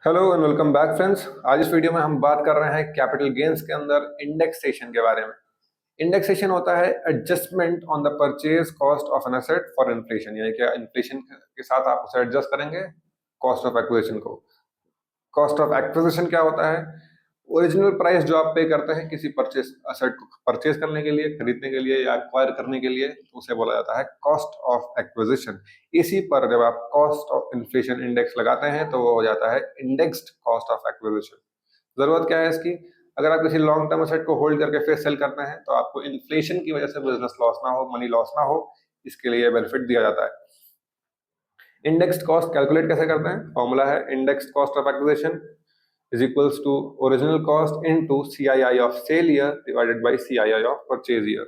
Hello and welcome back friends. आज इस video में हम बात कर रहे हैं कैपिटल गेन्स के अंदर इंडेक्सेशन के बारे में। इंडेक्सेशन होता है adjustment on the purchase cost of an asset for inflation, यानी कि इन्फ्लेशन के साथ आप उसे एडजस्ट करेंगे कॉस्ट ऑफ एक्विजिशन को। कॉस्ट ऑफ एक्विजिशन क्या होता है? ओरिजिनल प्राइस जो आप पे करते हैं किसी परचेज असेट को परचेज करने के लिए, खरीदने के लिए या एक्वायर करने के लिए, तो उसे बोला जाता है कॉस्ट ऑफ एक्विजिशन। इसी पर जब आप कॉस्ट ऑफ इन्फ्लेशन इंडेक्स लगाते हैं तो वो हो जाता है इंडेक्स्ड कॉस्ट ऑफ एक्विजिशन। जरूरत क्या है इसकी? अगर आप किसी लॉन्ग टर्म असेट को होल्ड करके फिर सेल करते हैं तो आपको इन्फ्लेशन की वजह से बिजनेस लॉस ना हो, मनी लॉस ना हो, इसके लिए बेनिफिट दिया जाता है। इंडेक्स्ड कॉस्ट कैलकुलेट कैसे करते हैं? फॉर्मूला है indexed cost of acquisition is equals to original cost into CII of sale year divided by CII of purchase year।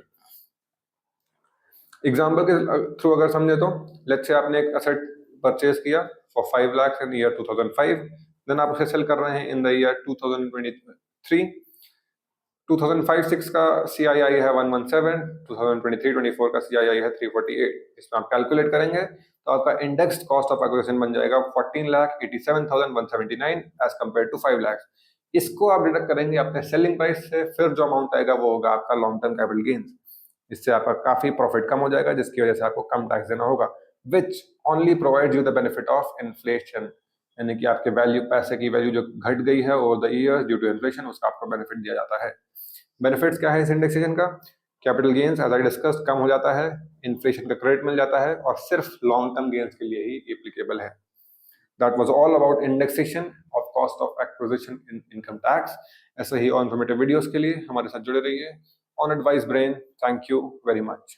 Example के थ्रू अगर समझे तो लेट्स से आपने एक असेट परचेज किया for 5 lakh in year 2005, then आप उसे सेल कर रहे हैं इन द ईयर 2023। 2005-6 का CII है 117, 2023-24 का CII है 348। इसमें आप कैलकुलेट करेंगे तो आपका इंडेक्स्ड कॉस्ट ऑफ एक्विजिशन बन जाएगा 14,87,179 एज कम्पेयर टू 5 लाख। इसको आप डिडक्ट करेंगे अपने सेलिंग प्राइस से, फिर जो अमाउंट आएगा वो होगा आपका लॉन्ग टर्म कैपिटल गेन्स। इससे आपका काफी प्रॉफिट कम हो जाएगा, जिसकी वजह से आपको कम टैक्स देना होगा, which only provides you the benefit of inflation, यानी कि आपके वैल्यू, पैसे की वैल्यू जो घट गई है over the year due to inflation, उसका आपको बेनिफिट दिया जाता है। बेनिफिट्स क्या है इस इंडेक्सेशन का? Capital gains as I discussed कम हो जाता है, इन्फ्लेशन का क्रेडिट मिल जाता है और सिर्फ लॉन्ग टर्म गेन्स के लिए ही एप्लीकेबल है। That was all about indexation of cost of acquisition in income tax. ऐसे ही और इन्फॉर्मेटिव वीडियोस के लिए हमारे साथ जुड़े रहिए। On advice brain, thank you very much.